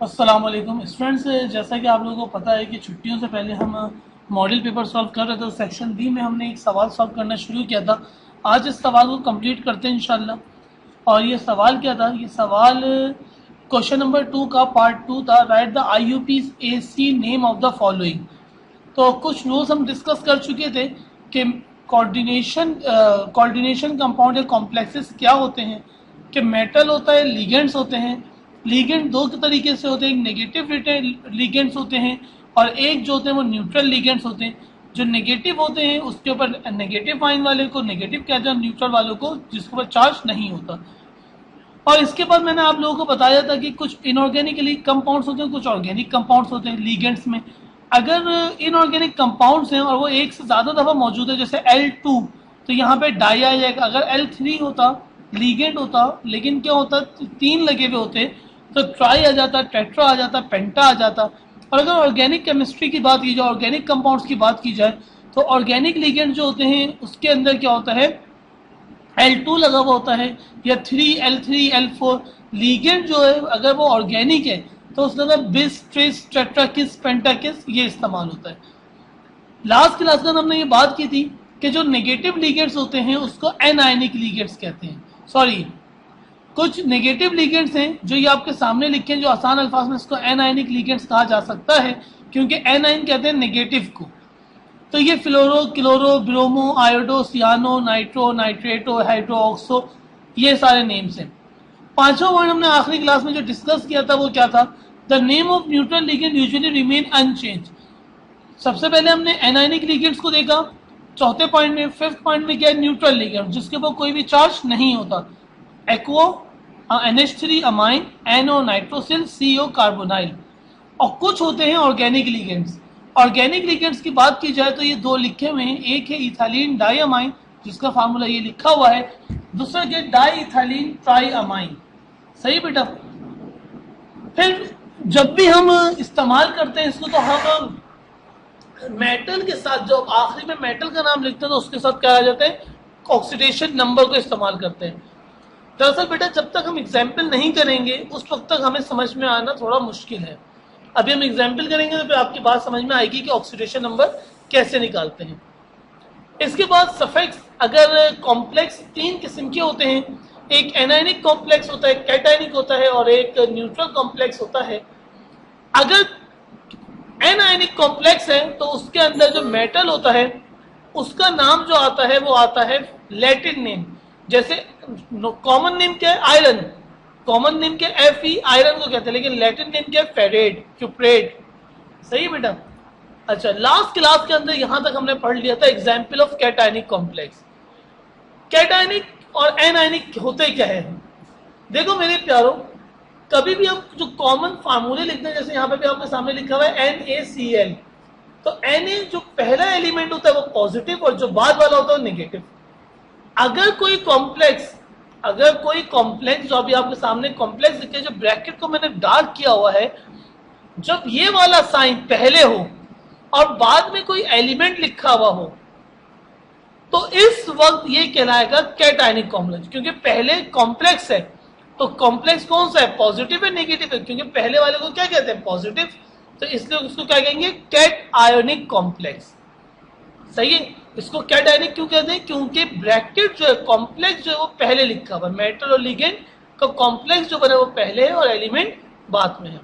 अस्सलाम वालेकुम स्टूडेंट्स। जैसा कि आप लोगों को पता है कि छुट्टियों से पहले हम मॉडल पेपर सॉल्व कर रहे थे। तो सेक्शन बी में हमने एक सवाल सॉल्व करना शुरू किया था। आज इस सवाल को कंप्लीट करते हैं इंशाल्लाह। और ये सवाल क्या था? ये सवाल क्वेश्चन नंबर 2 का पार्ट 2 था। Right the IUPAC name of the following. तो कुछ रूल्स हम डिस्कस कर चुके थे कि कोऑर्डिनेशन कंपाउंड या कॉम्प्लेक्सेस क्या होते हैं, कि मेटल होता है, लिगेंड्स होते हैं। लिगेंड दो तरीके से होते हैं, एक नेगेटिव लिगेंड्स होते हैं और एक जो होते हैं वो न्यूट्रल लिगेंड्स होते हैं। जो नेगेटिव होते हैं उसके ऊपर नेगेटिव आयन वाले को नेगेटिव कहते हैं और न्यूट्रल वालों को जिसके ऊपर चार्ज नहीं होता। और इसके बाद मैंने आप लोगों को बताया था कि कुछ इनऑर्गेनिकली कंपाउंड्स होते हैं, कुछ ऑर्गेनिक कंपाउंड्स होते हैं लिगेंड्स में। अगर इनऑर्गेनिक कंपाउंड्स हैं और वो एक से ज्यादा दफा मौजूद है, जैसे L2, तो यहाँ पे डाई आ जाएगा। अगर L3 होता, लिगेंड होता, लेकिन क्या होता, तीन लगे हुए होते तो ट्राई आ जाता, टेट्रा आ जाता, पेंटा आ जाता। और अगर ऑर्गेनिक केमिस्ट्री की बात की जाए, ऑर्गेनिक कंपाउंड्स की बात की जाए, तो ऑर्गेनिक लिगेंड जो होते हैं उसके अंदर क्या होता है, L2 लगा हुआ होता है या 3L3L4। लीगेंड जो है अगर वो ऑर्गेनिक है तो उसके अंदर बिस, ट्रिस, टेट्राकिस, पेंटाकिस ये इस्तेमाल होता है। लास्ट क्लास में हमने ये बात की थी कि जो नेगेटिव लीगेंड्स होते हैं उसको एनायनिक लीगेंड्स कहते हैं। सॉरी, कुछ नेगेटिव लीगेंड्स हैं जो ये आपके सामने लिखे हैं, जो आसान अल्फाज में इसको एनायनिक लीगेंड्स कहा जा सकता है, क्योंकि एनाइन कहते हैं नेगेटिव को। तो ये fluoro, chloro, bromo, iodo, cyano, nitro, nitrato, hydro, oxo, ये सारे नेम्स हैं। पांचवा पॉइंट हमने आखिरी क्लास में जो डिस्कस किया था वो क्या था? The name of neutral ligand usually remain unchanged. सबसे पहले हमने एनायनिक लिगेंड्स को देखा। चौथे पॉइंट में, फिफ्थ पॉइंट में क्या है? न्यूट्रल लिगेंड, जिसके ऊपर कोई भी चार्ज नहीं होता। एक्वो, NH3 amine, NO nitrosyl, CO carbonyl. और कुछ होते हैं ऑर्गेनिक लिगेंड्स। ऑर्गेनिक लिगेंड्स की बात की जाए तो ये दो लिखे हुए हैं। एक है इथाइलिन डाइअमाइन, जिसका फार्मूला ये लिखा हुआ है। दूसरा क्या? Diethylenetriamine. सही बेटा। फिर जब भी हम इस्तेमाल करते हैं इसको तो हम मेटल के साथ, जो आखिरी में मेटल का नाम लिखते हैं तो उसके साथ क्या आ जाते हैं? ऑक्सीडेशन नंबर को इस्तेमाल करते हैं। दरअसल बेटा जब तक हम एग्जाम्पल नहीं करेंगे उस वक्त तक हमें समझ में आना थोड़ा मुश्किल है। अभी हम एग्जाम्पल करेंगे तो फिर आपकी बात समझ में आएगी कि ऑक्सीडेशन नंबर कैसे निकालते हैं। इसके बाद सफिक्स, अगर कॉम्प्लेक्स तीन किस्म के होते हैं। एक एनायनिक कॉम्प्लेक्स होता है, कैटायनिक होता है और एक न्यूट्रल कॉम्प्लेक्स होता है। अगर एनायनिक कॉम्प्लेक्स है तो उसके अंदर जो मेटल होता है उसका नाम जो आता है वो आता है लैटिन नेम। जैसे कॉमन नेम क्या है? आयरन। कॉमन नेम क्या है? Fe, आयरन को कहते हैं, लेकिन लैटिन नेम क्या है? फेरेट, क्यूप्रेट। सही बेटा। अच्छा, लास्ट क्लास के अंदर यहां तक हमने पढ़ लिया था example of cationic complex. Cationic और एनायनिक होते क्या है? देखो मेरे प्यारो, कभी भी हम जो कॉमन फार्मूले लिखते हैं, जैसे यहाँ पे भी आपके सामने लिखा हुआ है NaCl, तो Na जो पहला एलिमेंट होता है वो पॉजिटिव और जो बाद वाला होता है वो नेगेटिव। अगर कोई कॉम्प्लेक्स जो अभी आपके सामने कॉम्प्लेक्स लिखे, जो ब्रैकेट को मैंने डार्क किया हुआ है, जब ये वाला साइन पहले हो और बाद में कोई एलिमेंट लिखा हुआ हो तो इस वक्त ये कहलाएगा कैटायनिक कॉम्प्लेक्स, क्योंकि पहले कॉम्प्लेक्स है। तो कॉम्प्लेक्स कौन सा है? पॉजिटिव है, नेगेटिव है? क्योंकि पहले वाले को क्या कहते हैं? पॉजिटिव। तो इसलिए उसको क्या कहेंगे? Cationic complex. सही है। इसको कैटायनिक क्यों कहते हैं? क्योंकि ब्रैकेट जो है, कॉम्प्लेक्स जो है वो पहले लिखा हुआ है। मेटल और लिगेंड का कॉम्प्लेक्स जो बना वो पहले है और एलिमेंट बाद में है।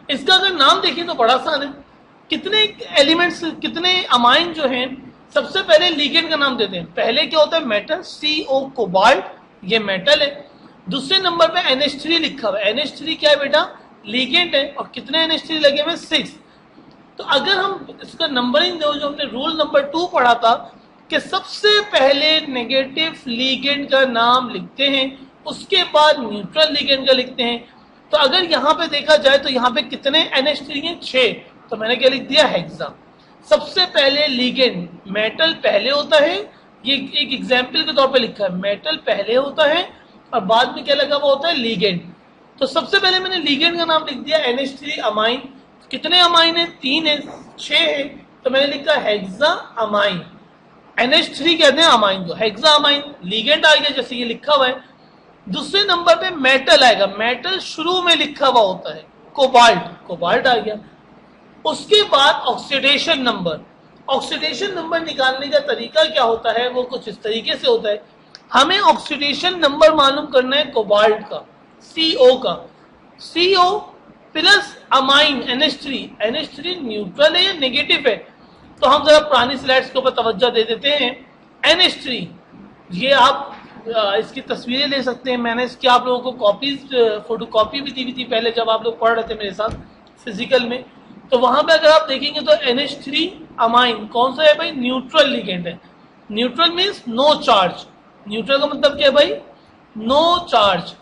इसका अगर नाम देखें तो बड़ा आसान है। कितने एलिमेंट्स, कितने अमाइन जो हैं, सबसे पहले लिगेंड का नाम देते हैं। पहले क्या होता है? मेटल, CO कोबाल्ट, ये मेटल है। दूसरे नंबर पे NH3 लिखा हुआ है। NH3 क्या है बेटा? लिगेंड है। और कितने NH3 लगे हुए? 6। तो अगर हम इसका नंबरिंग जो हमने रूल नंबर 2 पढ़ा था कि सबसे पहले नेगेटिव लिगेंड का नाम लिखते हैं, उसके बाद न्यूट्रल लिगेंड का लिखते हैं। तो अगर यहाँ पे देखा जाए तो यहाँ पे कितने NH3 हैं? 6। तो मैंने क्या लिख दिया? हेक्सा। सबसे पहले लिगेंड, मेटल पहले होता है। ये एक एग्जाम्पल के तौर पे लिखा है, मेटल पहले होता है और बाद में क्या लगा हुआ होता है? लिगेंड। तो सबसे पहले मैंने लिगेंड का नाम लिख दिया NH3 अमाइन। कितने अमाइन है? 3 है, 6 है, तो मैंने लिखा हेक्सा अमाइन। NH3 कहते हैं अमाइन को, हेक्सा अमाइन। लिगेंड आ गया जैसे ये लिखा हुआ है। दूसरे नंबर पे मेटल आएगा, मेटल शुरू में लिखा हुआ होता है, कोबाल्ट, कोबाल्ट आ गया। उसके बाद ऑक्सीडेशन नंबर, ऑक्सीडेशन नंबर निकालने का तरीका क्या होता है, वो कुछ इस तरीके से होता है। हमें ऑक्सीडेशन नंबर मालूम करना है कोबाल्ट का, CO का, CO plus amine NH3, NH3 neutral है या नेगेटिव है, तो हम जरा पुरानी स्लाइड्स के ऊपर तवज्जो दे देते हैं। NH3, ये आप इसकी तस्वीरें ले सकते हैं, मैंने इसकी आप लोगों को कॉपीज, फोटो कॉपी भी दी हुई थी पहले जब आप लोग पढ़ रहे थे मेरे साथ फिजिकल में, तो वहां पे अगर आप देखेंगे तो NH3 अमाइन कौन सा है भाई, न्यूट्रल लिगेंड है। Neutral means no charge, neutral का मतलब क्या है भाई, नो चार्ज।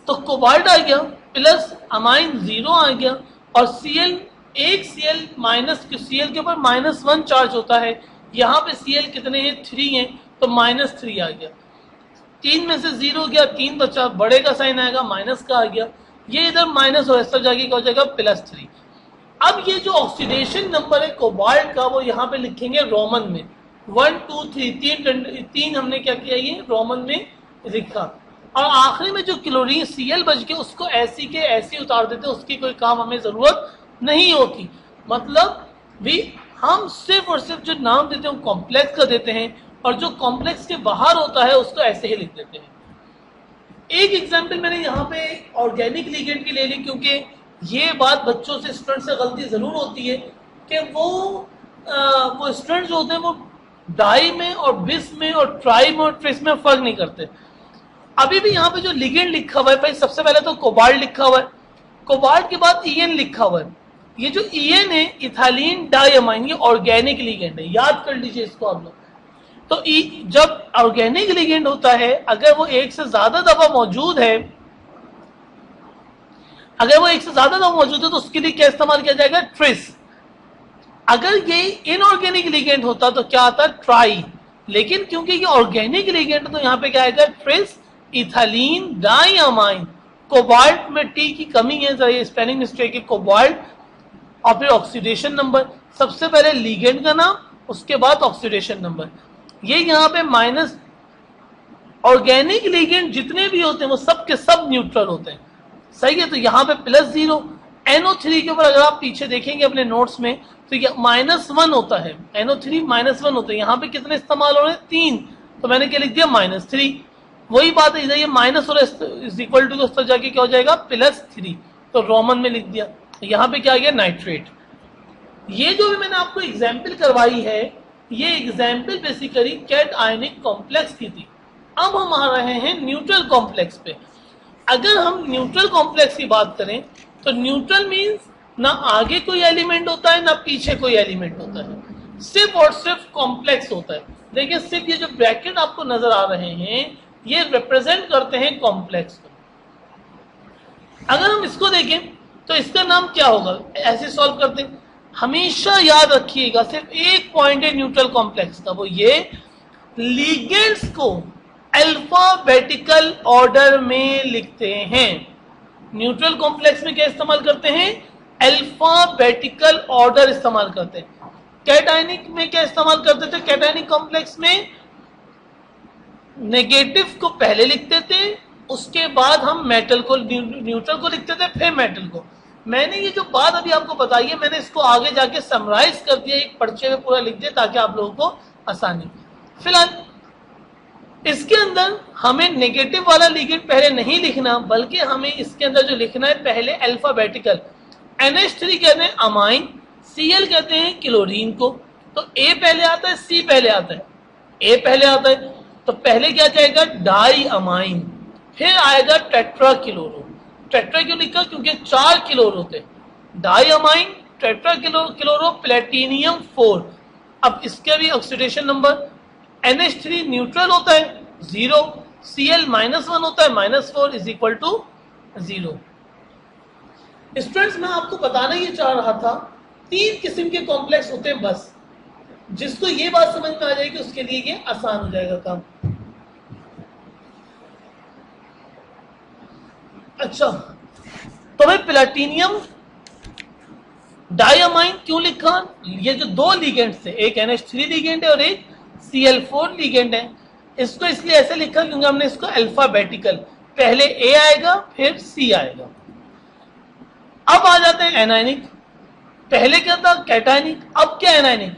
तो कोबाल्ट आ गया प्लस अमाइन 0 आ गया, और Cl, एक Cl माइनस, Cl के ऊपर -1 चार्ज होता है, यहाँ पे Cl कितने हैं, 3 हैं, तो -3 आ गया। 3 में से 0 गया, 3 बचा, बड़े का साइन आएगा, माइनस का आ गया, ये इधर माइनस और इस तरफ जाके क्या हो जाएगा, +3। अब ये जो ऑक्सीडेशन नंबर है कोबाल्ट का, वो यहाँ पे लिखेंगे रोमन में, 1 2 3, तीन हमने क्या किया, ये रोमन में लिखा, और आखिरी में जो क्लोरीन Cl बच गया उसको ऐसी के ऐसी उतार देते, उसकी कोई काम हमें जरूरत नहीं होती। मतलब भी हम सिर्फ और सिर्फ जो नाम देते हैं वो कॉम्प्लेक्स का देते हैं, और जो कॉम्प्लेक्स के बाहर होता है उसको ऐसे ही लिख देते हैं। एक एग्जांपल मैंने यहाँ पे ऑर्गेनिक लिगेंड की ले ली, क्योंकि ये बात बच्चों से, स्टूडेंट से गलती जरूर होती है कि वो स्टूडेंट जो होते हैं वो डाई में और बिस में और ट्राई में और ट्रेस में फर्क नहीं करते। अभी भी यहाँ पे जो लिगेंड लिखा हुआ है भाई, सबसे पहले तो कोबाल्ट लिखा हुआ है, कोबाल्ट के बाद EN लिखा हुआ है, ये जो EN है इथाइलिन डाइअमाइन, ये ऑर्गेनिक लिगेंड है, याद कर लीजिए इसको आप लोग। तो जब ऑर्गेनिक लिगेंड होता है, अगर वो एक से ज्यादा दफा मौजूद है, अगर वो एक से ज्यादा दफा मौजूद है तो उसके लिए क्या इस्तेमाल किया जाएगा, ट्रिस। अगर ये इनऑर्गेनिक लिगेंड होता तो क्या आता, ट्राई। लेकिन क्योंकि ये ऑर्गेनिक लिगेंड तो यहाँ पे क्या आएगा, ट्रिस इथाइलिन डाइअमाइन। कोबाल्ट में टी की कमी है, जरा ये स्पेलिंग मिस्टेक है, कोबाल्ट, और फिर ऑक्सीडेशन नंबर, सबसे पहले लिगेंड का नाम, उसके बाद ऑक्सीडेशन नंबर। ये यहाँ पे माइनस, ऑर्गेनिक लिगेंड जितने भी होते हैं वो सब के सब न्यूट्रल होते हैं, सही है। तो यहाँ पे +0, NO3 के ऊपर अगर आप पीछे देखेंगे अपने नोट्स में तो ये -1 होता है, NO3 -1 होता है। यहाँ पे कितने इस्तेमाल हो रहे हैं, 3, तो मैंने क्या लिख दिया, -3। वही बात है, इधर ये माइनस और इज इक्वल टू उस तरफ जाके क्या हो जाएगा, +3, तो रोमन में लिख दिया। यहाँ पे क्या आ गया, नाइट्रेट। ये जो भी मैंने आपको एग्जाम्पल करवाई है, ये एग्जाम्पल बेसिकली कैट आयनिक कॉम्प्लेक्स की थी। अब हम आ रहे हैं न्यूट्रल कॉम्प्लेक्स पे। अगर हम न्यूट्रल कॉम्प्लेक्स की बात करें तो न्यूट्रल मीन्स ना आगे कोई एलिमेंट होता है ना पीछे कोई एलिमेंट होता है, सिर्फ और सिर्फ कॉम्प्लेक्स होता है। देखिए सिर्फ ये जो ब्रैकेट आपको नजर आ रहे हैं ये रिप्रेजेंट करते हैं कॉम्प्लेक्स को। अगर हम इसको देखें तो इसका नाम क्या होगा, ऐसे सॉल्व करते हैं। हमेशा याद रखिएगा सिर्फ एक पॉइंट है न्यूट्रल कॉम्प्लेक्स का, वो ये लिगेंड्स को अल्फाबेटिकल ऑर्डर में लिखते हैं। न्यूट्रल कॉम्प्लेक्स में क्या इस्तेमाल करते हैं, अल्फाबेटिकल ऑर्डर इस्तेमाल करते हैं। कैटायनिक में क्या इस्तेमाल करते थे, कैटायनिक कॉम्प्लेक्स में नेगेटिव को पहले लिखते थे, उसके बाद हम मेटल को, न्यूट्रल को लिखते थे, फिर मेटल को। मैंने ये जो बात अभी आपको बताई है मैंने इसको आगे जाके समराइज कर दिया, एक पर्चे में पूरा लिख दिया ताकि आप लोगों को आसानी। फिलहाल इसके अंदर हमें नेगेटिव वाला लिगेंड पहले नहीं लिखना, बल्कि हमें इसके अंदर जो लिखना है पहले अल्फाबेटिकल। NH3 कहते हैं अमाइन, Cl कहते हैं क्लोरीन को। तो A पहले आता है, C पहले आता है, A पहले आता है, तो पहले क्या जाएगा डाई अमाइन, फिर आएगा टेट्रा क्लोरो। टेट्रा क्यों लिखा, क्योंकि 4 क्लोर होते, diamine, tetrachloro, platinum 4। अब इसके भी ऑक्सीडेशन नंबर, NH3 न्यूट्रल होता है 0, Cl -1 होता है -4 इज इक्वल टू 0। स्टूडेंट्स मैं आपको बताना ये चाह रहा था 3 किस्म के कॉम्प्लेक्स होते हैं बस, जिसको ये बात समझ में आ जाएगी उसके लिए ये आसान हो जाएगा काम। अच्छा तो भाई प्लेटिनियम डाइअमाइन क्यों लिखा, ये जो 2 लिगेंड थे, एक NH3 लिगेंड है और एक Cl4 लिगेंड है। इसको इसलिए ऐसे लिखा क्योंकि हमने इसको अल्फाबेटिकल, पहले ए आएगा फिर सी आएगा। अब आ जाते हैं एनायनिक। पहले क्या था? कैटायनिक। अब क्या एनायनिक?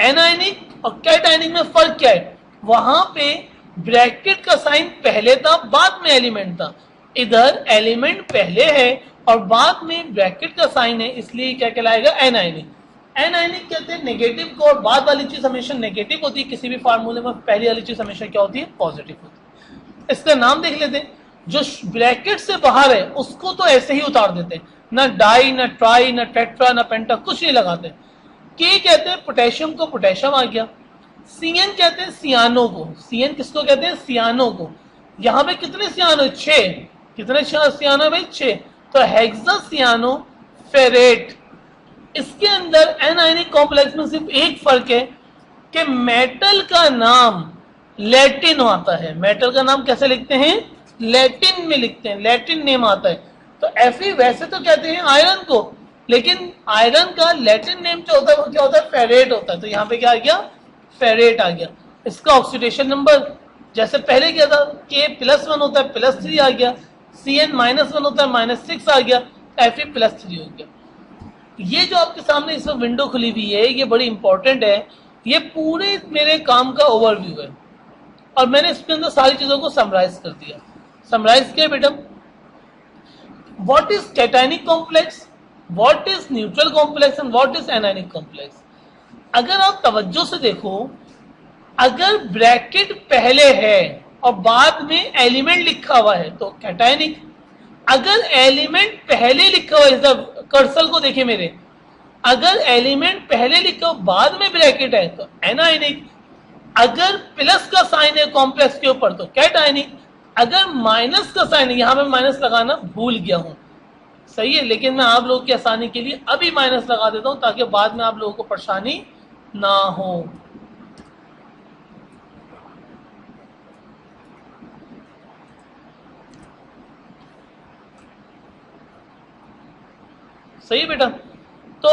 एनायनिक और कैटायनिक में फर्क क्या है? वहां पे ब्रैकेट का साइन पहले था, बाद में एलिमेंट था। इधर एलिमेंट पहले है और बाद में ब्रैकेट का साइन है, इसलिए क्या कहलाएगा? एनायनिक। एनायनिक कहते हैं नेगेटिव को, और बाद वाली चीज हमेशा नेगेटिव होती है किसी भी फार्मूले में, पहली वाली चीज हमेशा क्या होती है? पॉजिटिव होती है। इसका नाम देख लेते हैं। जो ब्रैकेट से बाहर है उसको तो ऐसे ही उतार देते हैं, ना डाई, ना ट्राई, ना टेट्रा, ना पेंटा, कुछ नहीं लगाते। के कहते हैं पोटेशियम को, पोटेशियम आ गया। सीएन कहते हैं सियानो को। सीएन किसको कहते हैं? सियानो को। यहां पे कितने सियानो? 6। कितने सियानो भाई? 6। तो हेक्सा सियानो फेरेट। इसके अंदर एनायनिक कॉम्प्लेक्स में सिर्फ एक फर्क है कि मेटल का नाम लैटिन आता है। मेटल का नाम कैसे लिखते हैं? लैटिन में लिखते हैं, लैटिन नेम आता है। तो Fe वैसे तो कहते हैं आयरन को, लेकिन आयरन का लैटिन नेम जो होता है वो क्या होता है? फेरेट होता है। तो यहाँ पे क्या आ गया? फेरेट आ गया। इसका ऑक्सीडेशन नंबर जैसे पहले क्या था? K+1 होता है, +3 आ गया। Cn -1 होता है, -6 आ गया। Fe+3 हो गया। ये जो आपके सामने इसमें विंडो खुली हुई है, ये बड़ी इंपॉर्टेंट है। ये पूरे मेरे काम का ओवरव्यू है और मैंने इसके अंदर सारी चीजों को समराइज कर दिया। समराइज किया बेटा। What is cationic complex, what is neutral complex and what is anionic complex. अगर आप तवज्जो से देखो, अगर ब्रैकेट पहले है और बाद में एलिमेंट लिखा हुआ है तो कैटायनिक। अगर एलिमेंट पहले लिखा हुआ है, कर्सर को देखे मेरे, अगर एलिमेंट पहले लिखा हुआ बाद में ब्रैकेट है तो एनायनिक। अगर प्लस का साइन है कॉम्प्लेक्स के ऊपर तो कैटायनिक। अगर माइनस का साइन है, यहां पे माइनस लगाना भूल गया हूं, सही है, लेकिन मैं आप लोगों की आसानी के लिए अभी माइनस लगा देता हूं ताकि बाद में आप लोगों को परेशानी ना हो। सही बेटा। तो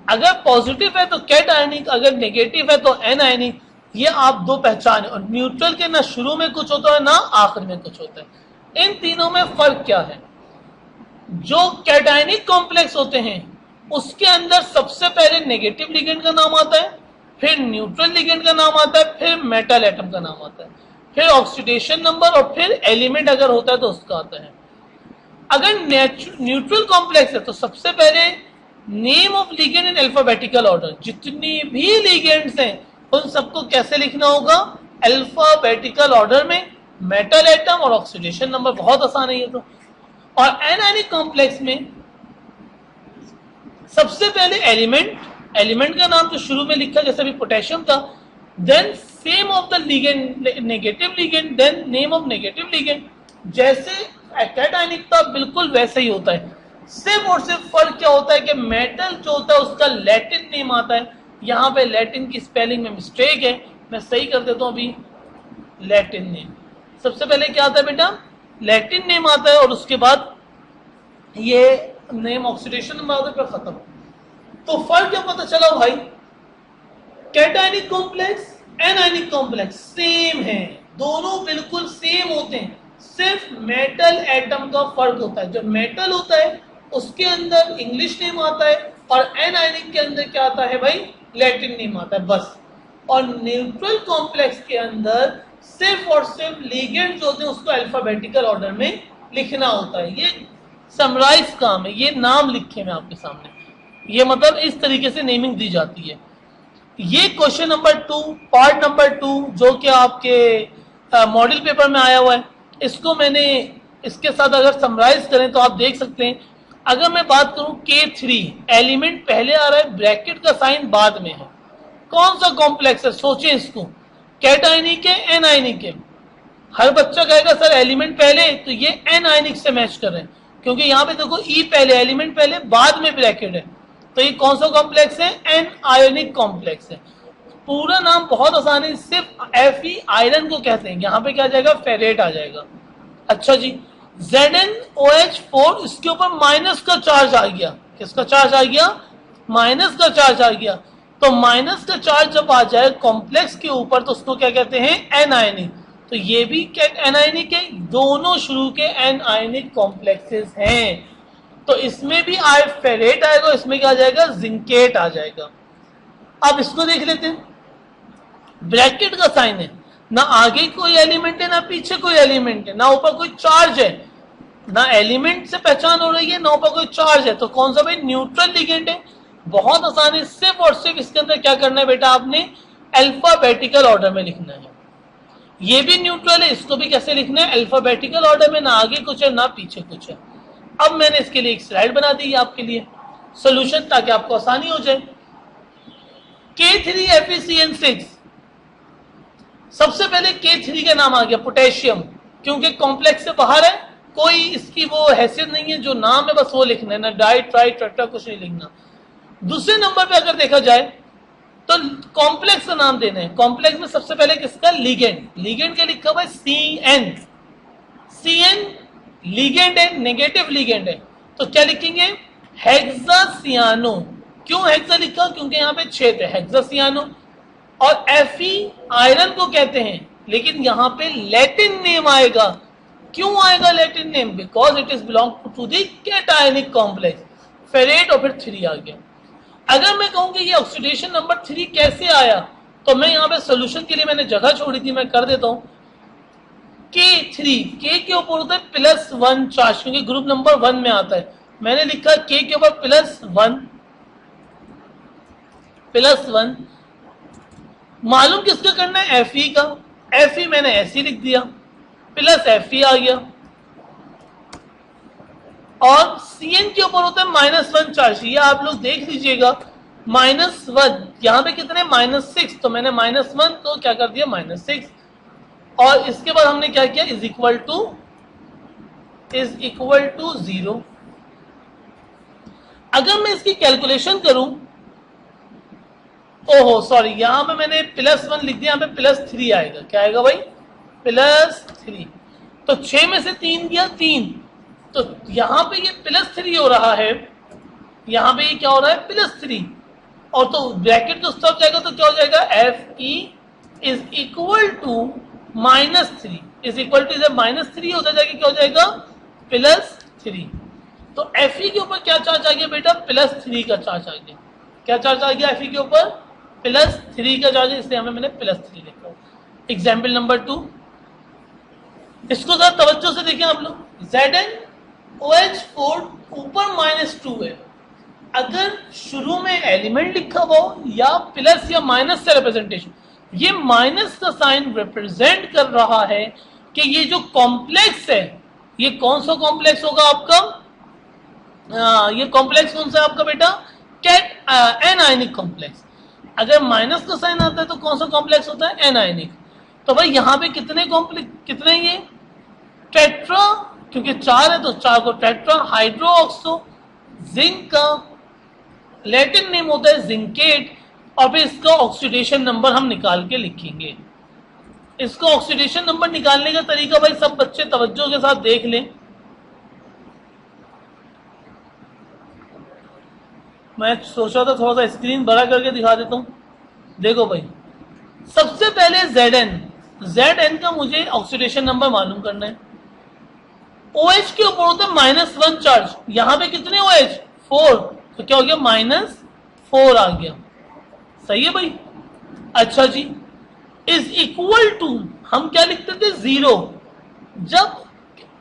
अगर पॉजिटिव है तो कैटायनिक, अगर नेगेटिव है तो एनायनिक। ये आप दो पहचान। और न्यूट्रल के ना शुरू में कुछ होता है ना आखिर में कुछ होता है। इन तीनों में फर्क क्या है? जो कैटायनिक कॉम्प्लेक्स होते हैं उसके अंदर सबसे पहले नेगेटिव लिगेंड का नाम आता है, फिर न्यूट्रल लिगेंड का नाम आता है, फिर मेटल एटम का नाम आता है, फिर ऑक्सीडेशन नंबर और फिर एलिमेंट अगर होता है तो उसका आता है। अगर न्यूट्रल कॉम्प्लेक्स है तो सबसे पहले name of ligand in alphabetical order. जितनी भी लिगेंड्स हैं उन सबको कैसे लिखना होगा? अल्फाबेटिकल ऑर्डर में, मेटल एटम और ऑक्सीडेशन नंबर। बहुत आसान है ये तो। और एनायनिक कॉम्प्लेक्स में सबसे पहले एलिमेंट, एलिमेंट का नाम जो शुरू में लिखा जैसे भी पोटेशियम था, then same of the ligand, negative ligand, then name of negative ligand. जैसे कैटायनिक था बिल्कुल वैसे ही होता है। सिर्फ और सिर्फ फर्क क्या होता है कि मेटल जो होता है उसका लैटिन नेम आता है। यहाँ पे लैटिन की स्पेलिंग में मिस्टेक है, मैं सही कर देता हूँ अभी। लैटिन नेम सबसे पहले क्या आता है बेटा? लैटिन नेम आता है और उसके बाद ये नेम ऑक्सीडेशन नंबर आता है, फिर खत्म। तो फर्क क्या पता चला भाई? Cationic complex, anionic complex same है, दोनों बिल्कुल सेम होते हैं। सिर्फ मेटल एटम का फर्क होता है। जो मेटल होता है उसके अंदर इंग्लिश नेम आता है और एनायनिक के अंदर क्या आता है भाई? लैटिन नेम आता है, बस। और न्यूट्रल कॉम्प्लेक्स के अंदर सिर्फ और सिर्फ लिगेंड जो होते हैं उसको अल्फाबेटिकल ऑर्डर में लिखना होता है। ये समराइज काम है, ये नाम लिखे मैं आपके सामने। ये मतलब इस तरीके से नेमिंग दी जाती है। ये क्वेश्चन नंबर 2, पार्ट नंबर 2 जो कि आपके मॉडल पेपर में आया हुआ है, इसको मैंने इसके साथ अगर समराइज करें तो आप देख सकते हैं। अगर मैं बात करूं K3, एलिमेंट पहले आ रहा है, ब्रैकेट का साइन बाद में है। कौन सा कॉम्प्लेक्स है? सोचें इसको। कैटायनिक है, एनायनिक है? हर बच्चा कहेगा सर एलिमेंट पहले, तो ये एनायनिक से मैच कर रहे हैं क्योंकि यहाँ पे देखो ई पहले, एलिमेंट पहले, बाद में ब्रैकेट है। तो ये कौन सा कॉम्प्लेक्स है? एनायनिक कॉम्प्लेक्स है। पूरा नाम बहुत आसान है, सिर्फ Fe आयरन को कहते हैं। यहाँ पे क्या आ जाएगा? फेरेट आ जाएगा। अच्छा जी, ZnOH4, इसके ऊपर माइनस का चार्ज आ गया। किसका चार्ज आ गया? माइनस का चार्ज आ गया। तो माइनस का चार्ज जब आ जाए कॉम्प्लेक्स के ऊपर तो उसको क्या कहते हैं, एन आयनिक। तो ये भी क्या एन आयनिक है, दोनों शुरू के एन आयनिक कॉम्प्लेक्सेस हैं। तो इसमें भी आए फेरेट आएगा, इसमें क्या आ जाएगा, जिंकेट आ जाएगा। अब इसको देख लेते हैं, ब्रैकेट का साइन है, ना आगे कोई एलिमेंट है ना पीछे कोई एलिमेंट है, ना ऊपर कोई चार्ज है, ना एलिमेंट से पहचान हो रही है ना ऊपर कोई चार्ज है। तो कौन सा भाई, न्यूट्रल लिगेंड है। बहुत आसानी, सिर्फ और सिर्फ इसके अंदर क्या करना है बेटा, आपने अल्फाबेटिकल ऑर्डर में लिखना है। ये भी न्यूट्रल है, इसको भी कैसे लिखना है, अल्फाबेटिकल ऑर्डर में, ना आगे कुछ है ना पीछे कुछ है। अब मैंने इसके लिए एक स्लाइड बना दी है आपके लिए सोल्यूशन, ताकि आपको आसानी हो जाए। K3FeCN6, सबसे पहले K3 का नाम आ गया पोटेशियम, क्योंकि कॉम्प्लेक्स से बाहर है, कोई इसकी वो हैसियत नहीं है, जो नाम है बस वो लिखना है, ना डाई ट्राई टेट्रा कुछ नहीं लिखना। दूसरे नंबर पे अगर देखा जाए तो कॉम्प्लेक्स का नाम देना है। कॉम्प्लेक्स में सबसे पहले किसका, लिगेंड। लिगेंड क्या लिखा हुआ है, CN। CN लिगेंड है, नेगेटिव लिगेंड है, तो क्या लिखेंगे, हेक्सासियानो। क्यों हेक्सा लिखा, क्योंकि यहाँ पे छेद है, हेक्सासियानो। और Fe आयरन को कहते हैं, लेकिन यहाँ पे लैटिन नेम आएगा। क्यों आएगा Latin name, because it is belong to the cationic complex, ferrate और फिर 3 आ गया। अगर मैं कहूँ कि ये ऑक्सीडेशन नंबर 3 कैसे आया, तो मैं यहाँ पे सोल्यूशन के लिए मैंने जगह छोड़ी थी, मैं कर देता हूँ। K3, K के ऊपर होता है +1 चार्ज, क्योंकि ग्रुप नंबर 1 में आता है। मैंने लिखा K के ऊपर +1, मालूम किसका करना है, Fe का। Fe मैंने ऐसे लिख दिया, प्लस Fe आ गया। और Cn के ऊपर होता है -1 चार्ज, ये आप लोग देख लीजिएगा, -1, यहाँ पे कितने, -6, तो मैंने -1 तो क्या कर दिया, -6। और इसके बाद हमने क्या किया, इज इक्वल टू 0। अगर मैं इसकी कैलकुलेशन करूं, ओहो सॉरी, यहां पे मैंने +1 लिख दिया, यहाँ पे +3 आएगा। क्या आएगा भाई, +3। तो 6 में से 3 गया 3, तो यहां पे ये +3 हो रहा है, यहां पे ये क्या हो रहा है, +3। और तो ब्रैकेट तो स्टॉप जाएगा, तो क्या हो जाएगा, Fe is equal to -3, is equal to इधर -3 होता जाएगा, क्या हो जाएगा, +3। तो Fe के ऊपर क्या चार्ज आ गया बेटा, +3 का चार्ज आ गया। क्या चार्ज आ गया Fe के ऊपर, +3 का चार्ज, इसलिए हमें मैंने +3 लिखा। एग्जाम्पल नंबर 2, इसको जरा तवज्जो से देखें आप लोग। ZnOH4 ऊपर -2 है, अगर शुरू में एलिमेंट लिखा हो या प्लस या माइनस से रिप्रेजेंटेशन, ये माइनस का साइन रिप्रेजेंट कर रहा है कि ये जो कॉम्प्लेक्स है, ये कौन सा कॉम्प्लेक्स होगा आपका, ये कॉम्प्लेक्स कौन सा है आपका बेटा, एन आयनिक कॉम्प्लेक्स। अगर माइनस का साइन आता है तो कौन सा कॉम्प्लेक्स होता है, एन आयनिक। तो भाई यहाँ पे कितने कॉम्प्लेक्स, कितने, ये टेट्रा, क्योंकि 4 है तो 4 को टेट्रा हाइड्रोक्सो। जिंक का लैटिन नेम होता है जिंकेट, और फिर इसका ऑक्सीडेशन नंबर हम निकाल के लिखेंगे। इसका ऑक्सीडेशन नंबर निकालने का तरीका भाई सब बच्चे तवज्जो के साथ देख लें। मैं सोचा था थोड़ा सा स्क्रीन बड़ा करके दिखा देता हूं। देखो भाई, सबसे पहले Zn का मुझे ऑक्सीडेशन नंबर मालूम करना है। OH के ऊपर होता है -1 चार्ज, यहां पे कितने OH, 4, तो क्या हो गया, -4 आ गया। सही है भाई। अच्छा जी, इज इक्वल टू हम क्या लिखते थे, 0। जब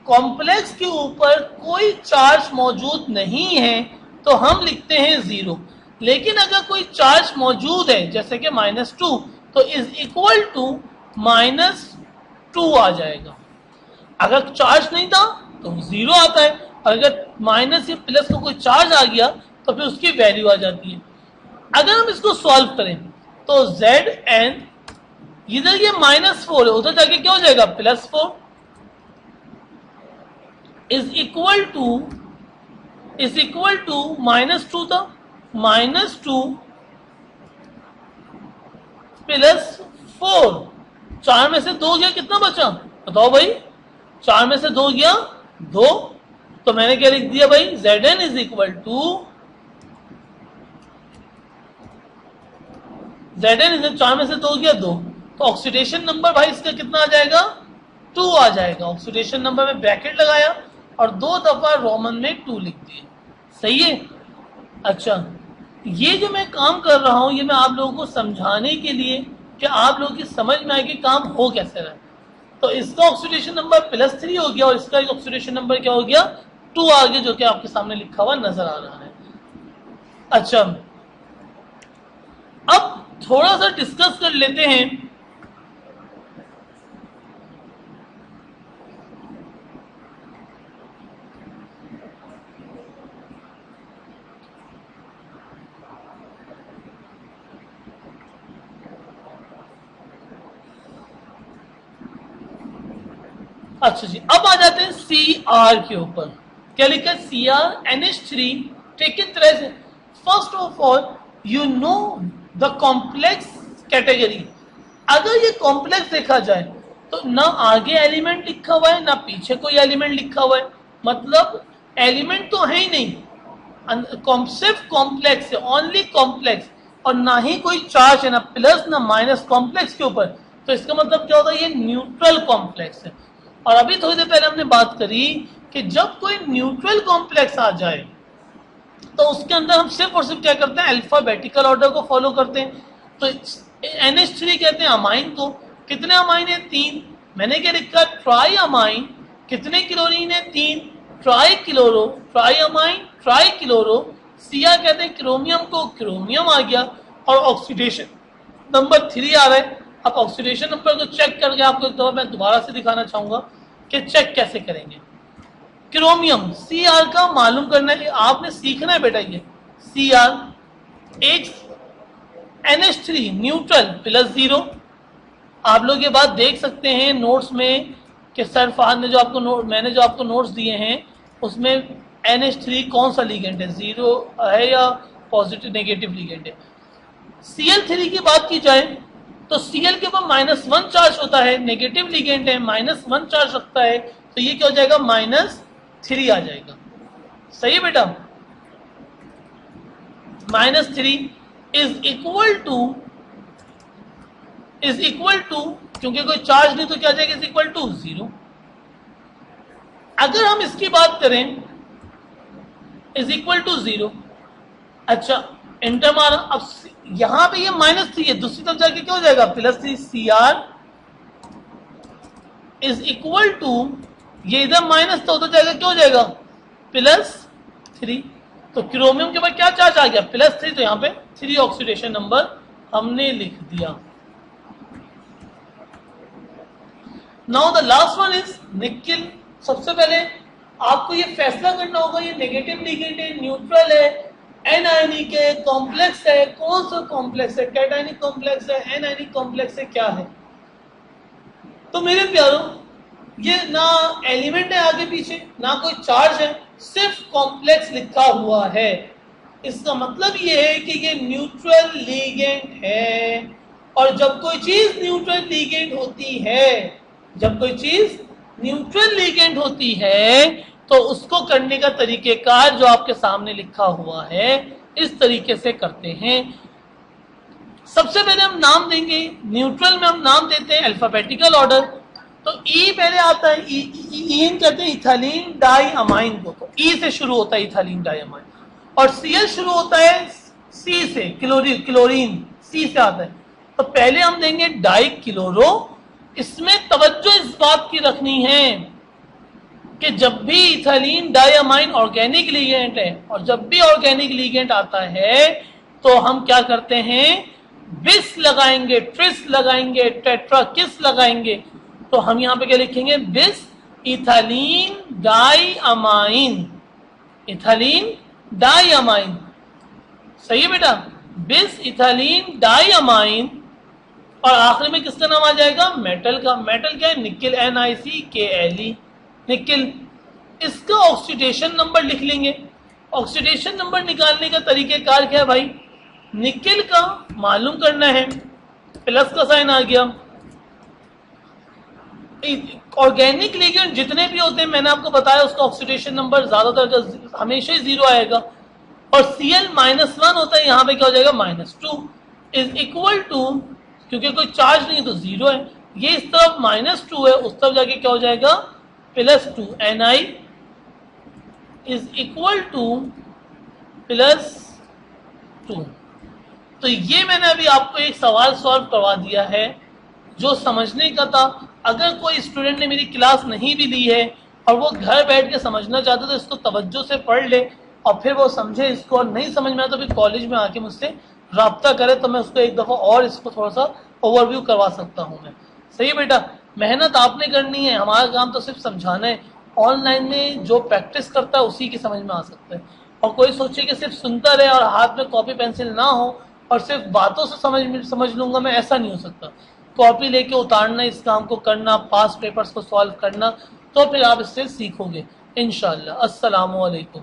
कॉम्प्लेक्स के ऊपर कोई चार्ज मौजूद नहीं है तो हम लिखते हैं 0, लेकिन अगर कोई चार्ज मौजूद है जैसे कि -2, तो इज इक्वल टू -2 आ जाएगा। अगर चार्ज नहीं था तो 0 आता है, और अगर माइनस या प्लस का कोई चार्ज आ गया तो फिर उसकी वैल्यू आ जाती है। अगर हम इसको सॉल्व करें तो Zn, इधर ये -4 है, उधर जाके क्या हो जाएगा, +4, इज इक्वल टू -2 था, -2 +4, 4 में से 2 गया, कितना बचा बताओ भाई, 4 में से 2 गया 2, तो मैंने क्या लिख दिया भाई, Zn is equal to Zn is 4 में से 2 गया 2, तो ऑक्सीडेशन नंबर भाई इसका कितना आ जाएगा 2 आ जाएगा। ऑक्सीडेशन नंबर में ब्रैकेट लगाया और 2 दफा रोमन में 2 लिख दिए। सही है। अच्छा, ये जो मैं काम कर रहा हूं ये मैं आप लोगों को समझाने के लिए कि आप लोगों की समझ में आए कि काम हो कैसे रहा है। तो इसका ऑक्सीडेशन नंबर +3 हो गया और इसका ऑक्सीडेशन नंबर क्या हो गया 2 आ गया, जो कि आपके सामने लिखा हुआ नजर आ रहा है। अच्छा, अब थोड़ा सा डिस्कस कर लेते हैं अच्छा जी, अब आ जाते हैं Cr के ऊपर। क्या लिखा है Cr NH3 टेकन तरह से। First of all you know the complex category. अगर ये कॉम्प्लेक्स देखा जाए तो ना आगे एलिमेंट लिखा हुआ है ना पीछे कोई एलिमेंट लिखा हुआ है, मतलब एलिमेंट तो है ही नहीं, सिर्फ कॉम्प्लेक्स है, ओनली कॉम्प्लेक्स, और ना ही कोई चार्ज है, ना प्लस ना माइनस कॉम्प्लेक्स के ऊपर। तो इसका मतलब क्या होता है ये न्यूट्रल कॉम्प्लेक्स है। और अभी थोड़ी देर पहले हमने बात करी कि जब कोई न्यूट्रल कॉम्प्लेक्स आ जाए तो उसके अंदर हम सिर्फ और सिर्फ क्या करते हैं अल्फाबेटिकल ऑर्डर को फॉलो करते हैं। तो NH3 कहते हैं अमाइन को। कितने अमाइन है 3, मैंने क्या लिखा ट्राई अमाइन। कितने क्लोरीन है 3, try chloro, try amine, try chloro. Cr कहते हैं क्रोमियम को, क्रोमियम आ गया और ऑक्सीडेशन नंबर 3 आ रहा है। अब ऑक्सीडेशन नंबर को चेक करके आपको एक दफा मैं दोबारा से दिखाना चाहूंगा कि चेक कैसे करेंगे। क्रोमियम Cr का मालूम करना है, आपने सीखना है बेटा। ये Cr एक NH3 न्यूट्रल +0। आप लोग ये बात देख सकते हैं नोट्स में कि सर फहद ने जो आपको मैंने जो आपको नोट्स दिए हैं उसमें NH3 कौन सा लिगेंड है, 0 है या पॉजिटिव नेगेटिव लिगेंड है। Cl3 की बात की जाए तो Cl के ऊपर -1 चार्ज होता है, नेगेटिव लिगेंड है, -1 चार्ज रखता है, तो ये क्या हो जाएगा -3 आ जाएगा। सही है बेटा। -3 इज इक्वल टू क्योंकि कोई चार्ज नहीं तो क्या जाएगा इज इक्वल टू 0। अगर हम इसकी बात करें इज इक्वल टू 0, अच्छा इंटर मारा, अब यहां पे ये -3 है, दूसरी तरफ जाके क्या हो जाएगा +3। Cr इज इक्वल टू, ये इधर माइनस तो उधर जाएगा क्या हो जाएगा +3। तो क्रोमियम के ऊपर क्या चार्ज आ गया +3, तो यहां पे 3 ऑक्सीडेशन नंबर हमने लिख दिया। Now the last one is nickel. सबसे पहले आपको ये फैसला करना होगा ये नेगेटिव लिगेंड है, न्यूट्रल है, एनायनिक है, कॉम्प्लेक्स है, कौन सा कॉम्प्लेक्स है, कैटायनिक कॉम्प्लेक्स है, एनायनिक कॉम्प्लेक्स है, क्या है। तो मेरे प्यारों ये ना एलिमेंट है आगे पीछे ना कोई चार्ज है, सिर्फ कॉम्प्लेक्स लिखा हुआ है। इसका मतलब ये है कि ये न्यूट्रल लिगेंड है। और जब कोई चीज न्यूट्रल लिगेंड होती है, जब कोई चीज न्यूट्रल लिगेंड होती है तो उसको करने का तरीकेकार जो आपके सामने लिखा हुआ है इस तरीके से करते हैं। सबसे पहले हम नाम देंगे, न्यूट्रल में हम नाम देते हैं अल्फाबेटिकल ऑर्डर। तो ई पहले आता है, ईन कहते हैं इथालीन डाई अमाइन को, तो ई से शुरू होता है इथालीन डाई अमाइन। और Cl शुरू होता है सी से, क्लोरीन सी से आता है। तो पहले हम देंगे डाई क्लोरो। इसमें तवज्जो इस बात की रखनी है कि जब भी इथालीन डाइअमाइन ऑर्गेनिक लिगेंड है और जब भी ऑर्गेनिक लिगेंड आता है तो हम क्या करते हैं बिस लगाएंगे, ट्रिस लगाएंगे, टेट्रा किस लगाएंगे। तो हम यहां पे क्या लिखेंगे बिस इथालीन डाइअमाइन, इथालीन डाइअमाइन। सही है बेटा, बिस इथालीन डाइअमाइन। और आखिरी में किसका नाम आ जाएगा मेटल का। मेटल क्या है निकिल, NiCKLe, निकिल। इसका ऑक्सीडेशन नंबर लिख लेंगे। ऑक्सीडेशन नंबर निकालने का तरीकेकार क्या है भाई, निकिल का मालूम करना है, प्लस का साइन आ गया। ऑर्गेनिक लिगेंड जितने भी होते हैं मैंने आपको बताया उसका ऑक्सीडेशन नंबर ज्यादातर हमेशा ही 0 आएगा। और Cl -1 होता है, यहां पे क्या हो जाएगा -2। इज इक्वल टू, क्योंकि कोई चार्ज नहीं है तो जीरो है, ये इस तरफ -2 है, उस तरफ जाके क्या हो जाएगा +2, Ni इज इक्वल टू +2। तो ये मैंने अभी आपको एक सवाल सॉल्व करवा दिया है जो समझने का था। अगर कोई स्टूडेंट ने मेरी क्लास नहीं भी ली है और वो घर बैठ के समझना चाहता तो इसको तवज्जो से पढ़ ले और फिर वो समझे इसको, और नहीं समझ में आया तो फिर कॉलेज में आके मुझसे राब्ता करे तो मैं उसको एक दफ़ा और इसको थोड़ा सा ओवरव्यू करवा सकता हूँ मैं। सही बेटा, मेहनत आपने करनी है, हमारा काम तो सिर्फ समझाना है। ऑनलाइन में जो प्रैक्टिस करता है उसी की समझ में आ सकता है। और कोई सोचे कि सिर्फ सुनता रहे और हाथ में कॉपी पेंसिल ना हो और सिर्फ बातों से समझ लूंगा मैं, ऐसा नहीं हो सकता। कॉपी लेके उतारना, इस काम को करना, पास पेपर्स को सॉल्व करना, तो फिर आप इससे सीखोगे इंशाअल्लाह। अस्सलामु अलैकुम।